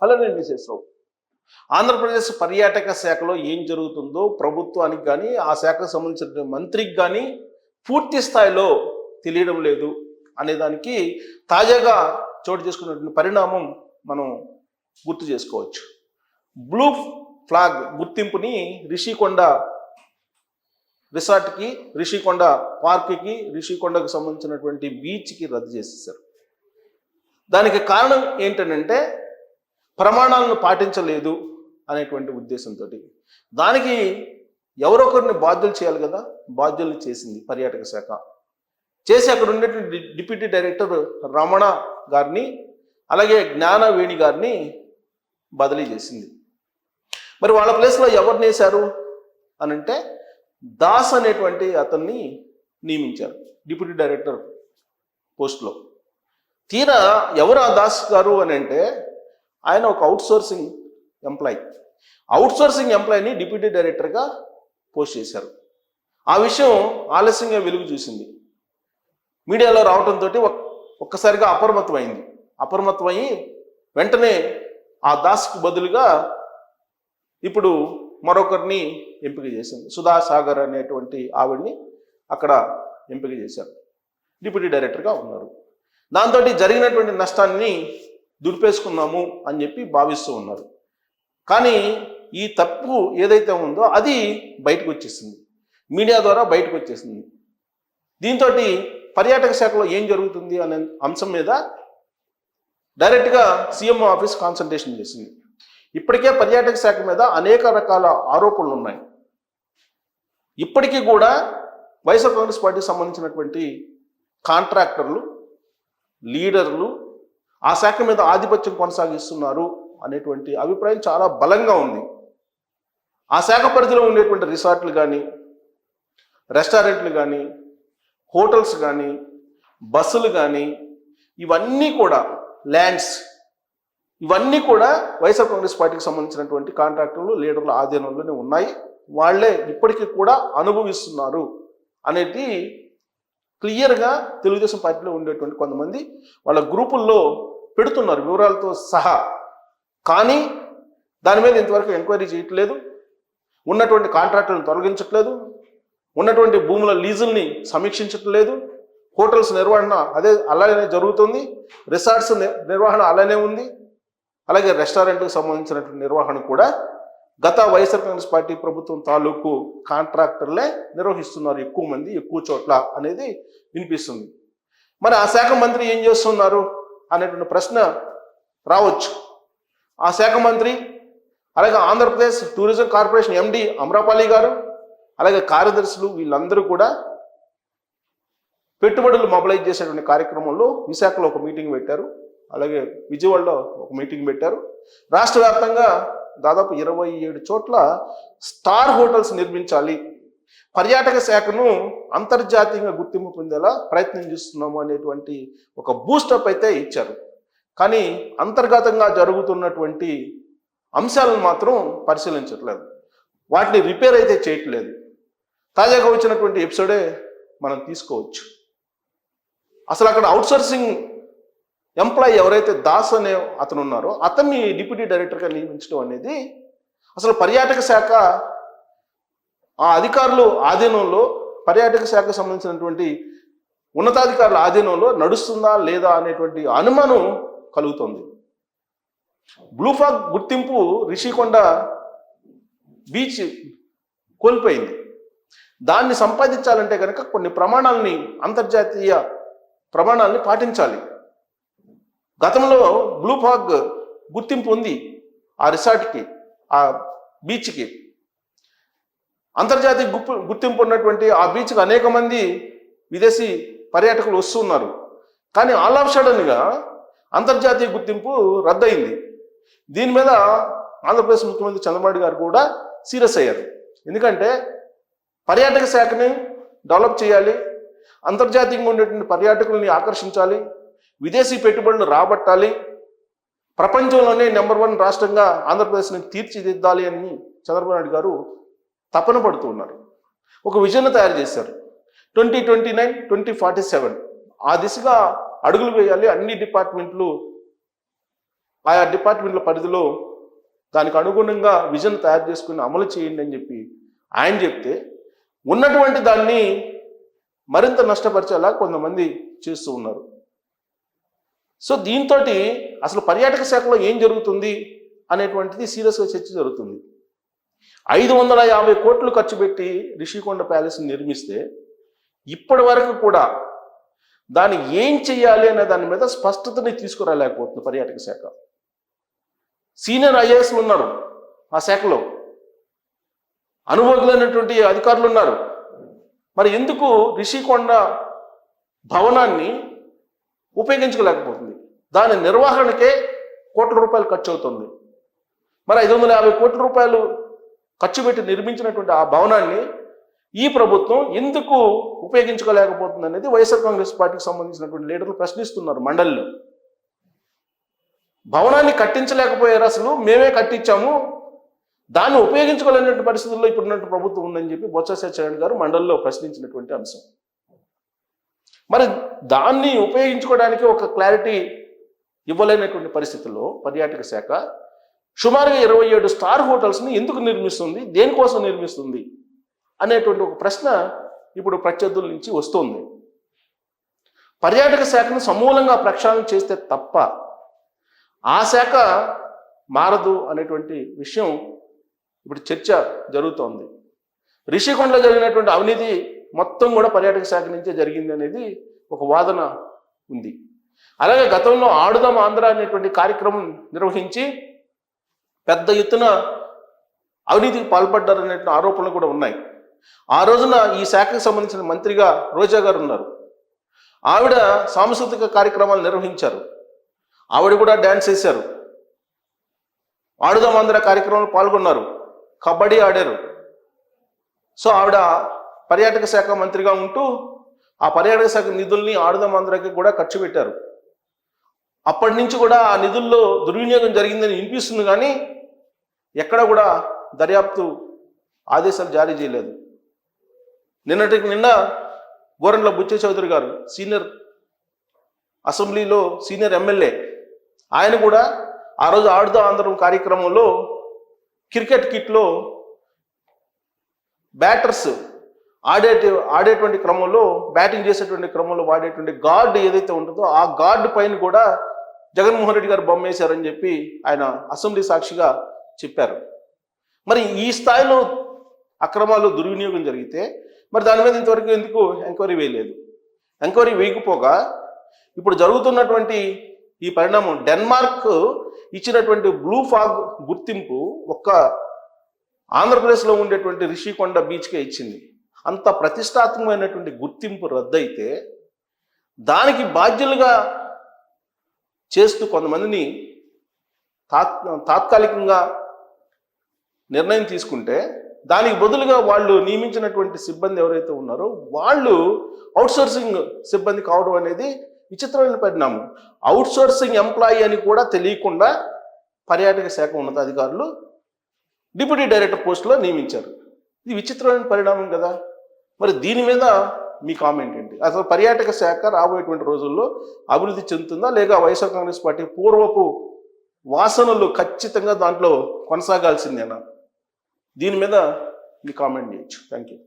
Hello, నేను విశేషరావు. ఆంధ్రప్రదేశ్ పర్యాటక శాఖలో ఏం జరుగుతుందో ప్రభుత్వానికి కానీ ఆ శాఖకు సంబంధించిన మంత్రికి కానీ పూర్తి స్థాయిలో తెలియడం లేదు అనేదానికి తాజాగా చోటు చేసుకున్నటువంటి పరిణామం మనం గుర్తు చేసుకోవచ్చు. బ్లూ ఫ్లాగ్ గుర్తింపుని రిషికొండ రిసార్ట్కి, రిషికొండ పార్క్కి, రిషికొండకు సంబంధించినటువంటి బీచ్కి రద్దు చేసేసారు. దానికి కారణం ఏంటంటే ప్రమాణాలను పాటించలేదు అనేటువంటి ఉద్దేశంతో. దానికి ఎవరొకరిని బాధ్యులు చేయాలి కదా, బాధ్యుల్ని చేసింది పర్యాటక శాఖ. చేసి అక్కడ ఉండేటువంటి డిప్యూటీ డైరెక్టర్ రమణ గారిని, అలాగే జ్ఞానవేణి గారిని బదిలీ చేసింది. మరి వాళ్ళ ప్లేస్లో ఎవరిని వేశారు అని అంటే దాస్ అనేటువంటి అతన్ని నియమించారు డిప్యూటీ డైరెక్టర్ పోస్ట్లో. తీరా ఎవరు ఆ దాస్ గారు అని అంటే ఆయన ఒక అవుట్సోర్సింగ్ ఎంప్లాయీని డిప్యూటీ డైరెక్టర్గా పోస్ట్ చేశారు. ఆ విషయం ఆలస్యంగా వెలుగు చూసింది. మీడియాలో రావడంతో ఒక్కసారిగా అప్రమత్తమయ్యి వెంటనే ఆ దాస్కు బదులుగా ఇప్పుడు మరొకరిని ఎంపిక చేసింది. సుధా సాగర్ అనేటువంటి ఆవిడ్ని అక్కడ ఎంపిక చేశారు, డిప్యూటీ డైరెక్టర్గా ఉన్నారు. దాంతో జరిగినటువంటి నష్టాన్ని దులిపేసుకున్నాము అని చెప్పి భావిస్తూ ఉన్నారు. కానీ ఈ తప్పు ఏదైతే ఉందో అది బయటకు వచ్చేసింది, మీడియా ద్వారా బయటకు వచ్చేసింది. దీంతో పర్యాటక శాఖలో ఏం జరుగుతుంది అనే అంశం మీద డైరెక్ట్గా సీఎం ఆఫీస్ కాన్సల్టేషన్ చేసింది. ఇప్పటికే పర్యాటక శాఖ మీద అనేక రకాల ఆరోపణలు ఉన్నాయి. ఇప్పటికీ కూడా వైఎస్ఆర్ కాంగ్రెస్ పార్టీకి సంబంధించినటువంటి కాంట్రాక్టర్లు, లీడర్లు ఆ శాఖ మీద ఆధిపత్యం కొనసాగిస్తున్నారు అనేటువంటి అభిప్రాయం చాలా బలంగా ఉంది. ఆ శాఖ పరిధిలో ఉండేటువంటి రిసార్ట్లు కానీ, రెస్టారెంట్లు కానీ, హోటల్స్ కానీ, బస్సులు కానీ, ఇవన్నీ కూడా ల్యాండ్స్, ఇవన్నీ కూడా వైఎస్ఆర్ కాంగ్రెస్ పార్టీకి సంబంధించినటువంటి కాంట్రాక్టర్లు, లీడర్ల ఆధీనంలోనే ఉన్నాయి. వాళ్లే ఇప్పటికీ కూడా అనుభవిస్తున్నారు అనేది క్లియర్గా తెలుగుదేశం పార్టీలో ఉండేటువంటి కొంతమంది వాళ్ళ గ్రూపుల్లో పెడుతున్నారు వివరాలతో సహా. కానీ దాని మీద ఇంతవరకు ఎంక్వైరీ చేయట్లేదు, ఉన్నటువంటి కాంట్రాక్టులను తొలగించట్లేదు, ఉన్నటువంటి భూముల లీజుల్ని సమీక్షించట్లేదు. హోటల్స్ నిర్వహణ అలానే జరుగుతుంది, రిసార్ట్స్ నిర్వహణ అలానే ఉంది, అలాగే రెస్టారెంట్కి సంబంధించినటువంటి నిర్వహణ కూడా గత వైఎస్ఆర్ కాంగ్రెస్ పార్టీ ప్రభుత్వం తాలూకు కాంట్రాక్టర్లే నిర్వహిస్తున్నారు, ఎక్కువ మంది ఎక్కువ చోట్ల అనేది వినిపిస్తుంది. మరి ఆ శాఖ మంత్రి ఏం చేస్తున్నారు అనేటువంటి ప్రశ్న రావచ్చు. ఆ శాఖ మంత్రి, అలాగే Andhra Pradesh tourism corporation MD Amrapali గారు, అలాగే కార్యదర్శులు, వీళ్ళందరూ కూడా పెట్టుబడులు మొబిలైజ్ చేసేటువంటి కార్యక్రమంలో విశాఖలో ఒక మీటింగ్ పెట్టారు, అలాగే విజయవాడలో ఒక మీటింగ్ పెట్టారు. రాష్ట్ర వ్యాప్తంగా దాదాపు 27 చోట్ల స్టార్ హోటల్స్ నిర్మించాలి, పర్యాటక శాఖను అంతర్జాతీయంగా గుర్తింపు పొందేలా ప్రయత్నం చేస్తున్నాము అనేటువంటి ఒక బూస్టప్ అయితే ఇచ్చారు. కానీ అంతర్గతంగా జరుగుతున్నటువంటి అంశాలను మాత్రం పరిశీలించట్లేదు, వాటిని రిపేర్ అయితే చేయట్లేదు. తాజాగా వచ్చినటువంటి ఎపిసోడే మనం తీసుకోవచ్చు. అసలు అక్కడ అవుట్సోర్సింగ్ ఎంప్లాయీ ఎవరైతే దాస్ అనే అతను ఉన్నారో అతన్ని డిప్యూటీ డైరెక్టర్గా నియమించడం అనేది అసలు పర్యాటక శాఖ ఆ అధికారులు ఆధీనంలో, పర్యాటక శాఖకు సంబంధించినటువంటి ఉన్నతాధికారుల ఆధీనంలో నడుస్తుందా లేదా అనేటువంటి అనుమానం కలుగుతుంది. బ్లూ ఫ్లాగ్ గుర్తింపు రిషికొండ బీచ్ కోల్పోయింది. దాన్ని సంపాదించాలంటే కనుక కొన్ని ప్రమాణాలని, అంతర్జాతీయ ప్రమాణాలని పాటించాలి. గతంలో బ్లూ ఫ్లాగ్ గుర్తింపు ఉంది ఆ రిసార్ట్కి, ఆ బీచ్కి. అంతర్జాతీయ గుర్తింపు ఉన్నటువంటి ఆ బీచ్కి అనేక మంది విదేశీ పర్యాటకులు వస్తున్నారు. కానీ ఆల్ ఆఫ్ సడన్గా అంతర్జాతీయ గుర్తింపు రద్దయింది. దీని మీద ఆంధ్రప్రదేశ్ ముఖ్యమంత్రి చంద్రబాబు గారు కూడా సీరియస్ అయ్యారు. ఎందుకంటే పర్యాటక శాఖని డెవలప్ చేయాలి, అంతర్జాతీయంగా ఉండేటువంటి పర్యాటకుల్ని ఆకర్షించాలి, విదేశీ పెట్టుబడులను రాబట్టాలి, ప్రపంచంలోనే నెంబర్ 1 రాష్ట్రంగా ఆంధ్రప్రదేశ్ని తీర్చిదిద్దాలి అని చంద్రబాబు నాయుడు గారు తపన పడుతూ ఉన్నారు. ఒక విజన్ తయారు చేశారు, 2029, 2047 ఆ దిశగా అడుగులు వేయాలి, అన్ని డిపార్ట్మెంట్లు ఆయా డిపార్ట్మెంట్ల పరిధిలో దానికి అనుగుణంగా విజన్ తయారు చేసుకుని అమలు చేయండి అని చెప్పి ఆయన చెప్తే ఉన్నటువంటి దాన్ని మరింత నష్టపరిచేలా కొంతమంది చేస్తూ ఉన్నారు. సో దీంతో అసలు పర్యాటక శాఖలో ఏం జరుగుతుంది అనేటువంటిది సీరియస్గా చర్చ జరుగుతుంది. 550 కోట్లు ఖర్చు పెట్టి రిషికొండ ప్యాలెస్ని నిర్మిస్తే ఇప్పటి వరకు కూడా దాన్ని ఏం చెయ్యాలి అనే దాని మీద స్పష్టతని తీసుకురాలేకపోతుంది పర్యాటక శాఖ. సీనియర్ ఐఏఎస్లు ఉన్నారు ఆ శాఖలో, అనుభవజ్ఞులైనటువంటి అధికారులు ఉన్నారు. మరి ఎందుకు రిషికొండ భవనాన్ని ఉపయోగించుకోలేకపోతుంది? దాని నిర్వహణకే కోట్ల రూపాయలు ఖర్చు అవుతుంది. మరి 550 కోట్ల రూపాయలు ఖర్చు పెట్టి నిర్మించినటువంటి ఆ భవనాన్ని ఈ ప్రభుత్వం ఎందుకు ఉపయోగించుకోలేకపోతుంది అనేది వైఎస్ఆర్ కాంగ్రెస్ పార్టీకి సంబంధించినటువంటి లీడర్లు ప్రశ్నిస్తున్నారు మండలిలో. భవనాన్ని కట్టించలేకపోయారు, అసలు మేమే కట్టించాము, దాన్ని ఉపయోగించుకోలేనటువంటి పరిస్థితుల్లో ఇప్పుడున్నటువంటి ప్రభుత్వం ఉందని చెప్పి బొత్స సత్యనారాయణ గారు మండలిలో ప్రశ్నించినటువంటి అంశం. మరి దాన్ని ఉపయోగించుకోవడానికి ఒక క్లారిటీ ఇవ్వలేనటువంటి పరిస్థితుల్లో పర్యాటక శాఖ సుమారుగా 27 స్టార్ హోటల్స్ని ఎందుకు నిర్మిస్తుంది, దేనికోసం నిర్మిస్తుంది అనేటువంటి ఒక ప్రశ్న ఇప్పుడు ప్రత్యర్థుల నుంచి వస్తుంది. పర్యాటక శాఖను సమూలంగా ప్రక్షాళన చేస్తే తప్ప ఆ శాఖ మారదు అనేటువంటి విషయం ఇప్పుడు చర్చ జరుగుతోంది. రిషికొండలో జరిగినటువంటి అవినీతి మొత్తం కూడా పర్యాటక శాఖ నుంచే జరిగింది అనేది ఒక వాదన ఉంది. అలాగే గతంలో ఆడుదాం ఆంధ్ర అనేటువంటి కార్యక్రమం నిర్వహించి పెద్ద ఎత్తున అవినీతికి పాల్పడ్డారనే ఆరోపణలు కూడా ఉన్నాయి. ఆ రోజున ఈ శాఖకు సంబంధించిన మంత్రిగా రోజా గారు ఉన్నారు. ఆవిడ సాంస్కృతిక కార్యక్రమాలు నిర్వహించారు, ఆవిడ కూడా డ్యాన్స్ వేశారు, ఆడుదాం ఆంధ్ర కార్యక్రమంలో పాల్గొన్నారు, కబడ్డీ ఆడారు. సో ఆవిడ పర్యాటక శాఖ మంత్రిగా ఉంటూ ఆ పర్యాటక శాఖ నిధుల్ని ఆడుదాం ఆంధ్రకి కూడా ఖర్చు పెట్టారు. అప్పటి నుంచి కూడా ఆ నిధుల్లో దుర్వినియోగం జరిగిందని వినిపిస్తుంది, కానీ ఎక్కడ కూడా దర్యాప్తు ఆదేశాలు జారీ చేయలేదు. నిన్న గోరంట్ల బుచ్చ చౌదరి గారు సీనియర్ అసెంబ్లీలో సీనియర్ ఎమ్మెల్యే, ఆయన కూడా ఆ రోజు ఆడుదాం ఆంధ్ర కార్యక్రమంలో క్రికెట్ కిట్లో బ్యాటర్స్ ఆడేటువంటి క్రమంలో, బ్యాటింగ్ చేసేటువంటి క్రమంలో వాడేటువంటి గార్డ్ ఏదైతే ఉంటుందో ఆ గార్డు పైన కూడా జగన్మోహన్ రెడ్డి గారు బొమ్మ వేశారని చెప్పి ఆయన అసెంబ్లీ సాక్షిగా చెప్పారు. మరి ఈ స్థాయిలో అక్రమాలు దుర్వినియోగం జరిగితే మరి దాని మీద ఇంతవరకు ఎందుకు ఎంక్వైరీ వేయలేదు? ఎంక్వైరీ వేయకపోగా ఇప్పుడు జరుగుతున్నటువంటి ఈ పరిణామం, డెన్మార్క్ ఇచ్చినటువంటి బ్లూ ఫాగ్ గుర్తింపు ఒక్క ఆంధ్రప్రదేశ్లో ఉండేటువంటి రిషికొండ బీచ్కే ఇచ్చింది. అంత ప్రతిష్టాత్మకమైనటువంటి గుర్తింపు రద్దయితే దానికి బాధ్యులుగా చేస్తూ కొంతమందిని తాత్కాలికంగా నిర్ణయం తీసుకుంటే దానికి బదులుగా వాళ్ళు నియమించినటువంటి సిబ్బంది ఎవరైతే ఉన్నారో వాళ్ళు అవుట్సోర్సింగ్ సిబ్బంది కావడం అనేది విచిత్రమైన పరిణామం. అవుట్సోర్సింగ్ ఎంప్లాయీ అని కూడా తెలియకుండా పర్యాటక శాఖ ఉన్నతాధికారులు డిప్యూటీ డైరెక్టర్ పోస్టులో నియమించారు. ఇది విచిత్రమైన పరిణామం కదా. మరి దీని మీద మీ కామెంట్ ఏంటి? అసలు పర్యాటక శాఖ రాబోయేటువంటి రోజుల్లో అభివృద్ధి చెందుతుందా, లేక వైఎస్ఆర్ కాంగ్రెస్ పార్టీ పూర్వపు వాసనలు ఖచ్చితంగా దాంట్లో కొనసాగాల్సిందేనా? దీని మీద మీ కామెంట్ చేయొచ్చు. Thank you.